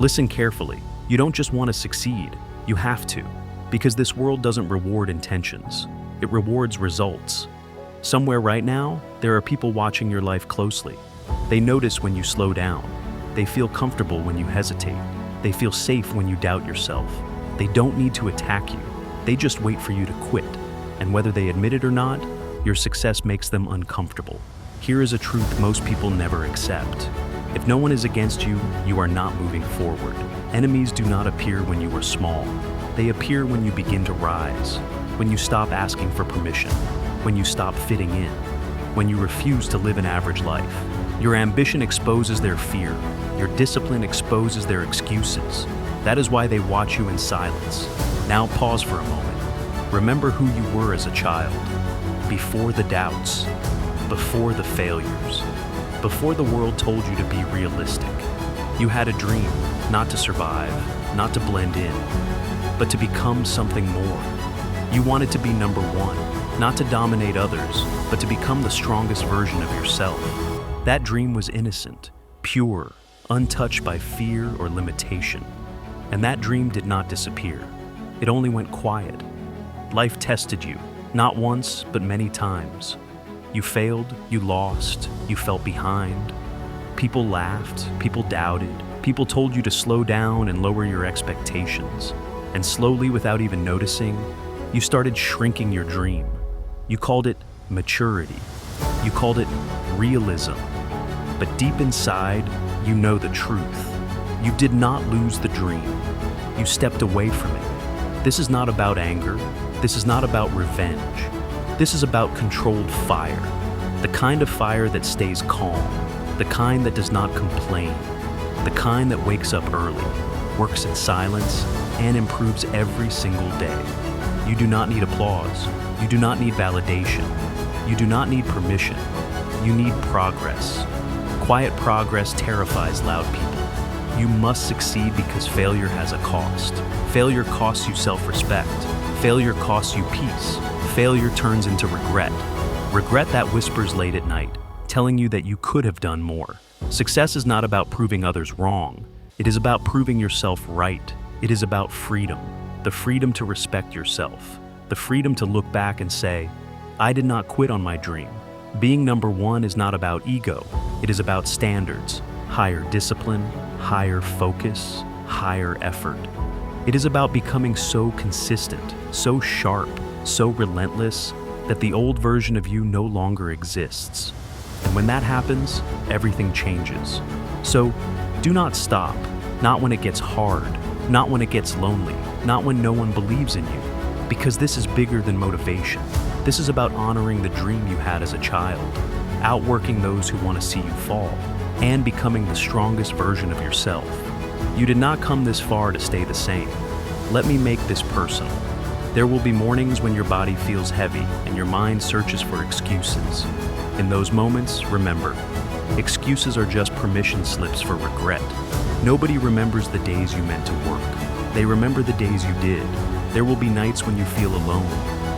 Listen carefully. You don't just want to succeed, you have to. Because this world doesn't reward intentions, it rewards results. Somewhere right now, there are people watching your life closely. They notice when you slow down. They feel comfortable when you hesitate. They feel safe when you doubt yourself. They don't need to attack you. They just wait for you to quit. And whether they admit it or not, your success makes them uncomfortable. Here is a truth most people never accept. If no one is against you, you are not moving forward. Enemies do not appear when you are small. They appear when you begin to rise, when you stop asking for permission, when you stop fitting in, when you refuse to live an average life. Your ambition exposes their fear. Your discipline exposes their excuses. That is why they watch you in silence. Now pause for a moment. Remember who you were as a child, before the doubts, before the failures, before the world told you to be realistic. You had a dream, not to survive, not to blend in, but to become something more. You wanted to be number one, not to dominate others, but to become the strongest version of yourself. That dream was innocent, pure, untouched by fear or limitation. And that dream did not disappear. It only went quiet. Life tested you, not once, but many times. You failed, you lost, you felt behind. People laughed, people doubted, people told you to slow down and lower your expectations. And slowly, without even noticing, you started shrinking your dream. You called it maturity. You called it realism. But deep inside, you know the truth. You did not lose the dream. You stepped away from it. This is not about anger. This is not about revenge. This is about controlled fire. The kind of fire that stays calm. The kind that does not complain. The kind that wakes up early, works in silence, and improves every single day. You do not need applause. You do not need validation. You do not need permission. You need progress. Quiet progress terrifies loud people. You must succeed because failure has a cost. Failure costs you self-respect. Failure costs you peace. Failure turns into regret. Regret that whispers late at night, telling you that you could have done more. Success is not about proving others wrong. It is about proving yourself right. It is about freedom. The freedom to respect yourself. The freedom to look back and say, I did not quit on my dream. Being number one is not about ego. It is about standards, higher discipline, higher focus, higher effort. It is about becoming so consistent, so sharp, so relentless that the old version of you no longer exists. And when that happens, everything changes. So do not stop, not when it gets hard, not when it gets lonely, not when no one believes in you, because this is bigger than motivation. This is about honoring the dream you had as a child, outworking those who want to see you fall, and becoming the strongest version of yourself. You did not come this far to stay the same. Let me make this personal. There will be mornings when your body feels heavy and your mind searches for excuses. In those moments, remember, excuses are just permission slips for regret. Nobody remembers the days you meant to work. They remember the days you did. There will be nights when you feel alone,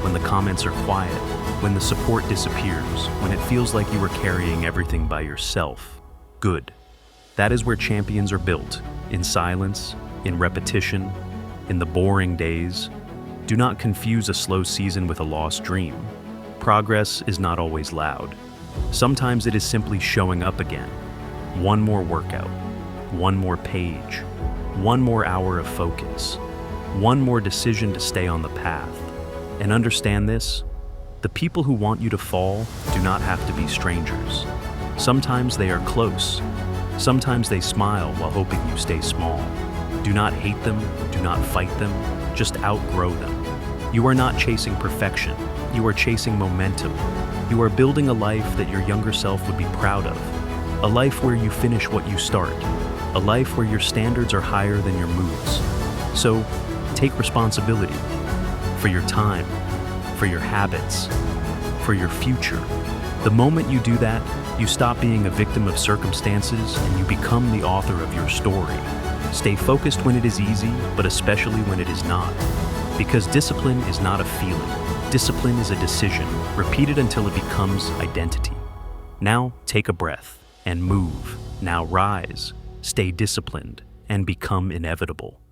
when the comments are quiet, when the support disappears, when it feels like you are carrying everything by yourself. Good. That is where champions are built, in silence, in repetition, in the boring days. Do not confuse a slow season with a lost dream. Progress is not always loud. Sometimes it is simply showing up again. One more workout, one more page, one more hour of focus, one more decision to stay on the path. And understand this, the people who want you to fall do not have to be strangers. Sometimes they are close. Sometimes they smile while hoping you stay small. Do not hate them, do not fight them, just outgrow them. You are not chasing perfection, you are chasing momentum. You are building a life that your younger self would be proud of. A life where you finish what you start. A life where your standards are higher than your moods. So, take responsibility for your time, for your habits, for your future. The moment you do that, you stop being a victim of circumstances and you become the author of your story. Stay focused when it is easy, but especially when it is not. Because discipline is not a feeling. Discipline is a decision, repeated until it becomes identity. Now, take a breath and move. Now rise, stay disciplined, and become inevitable.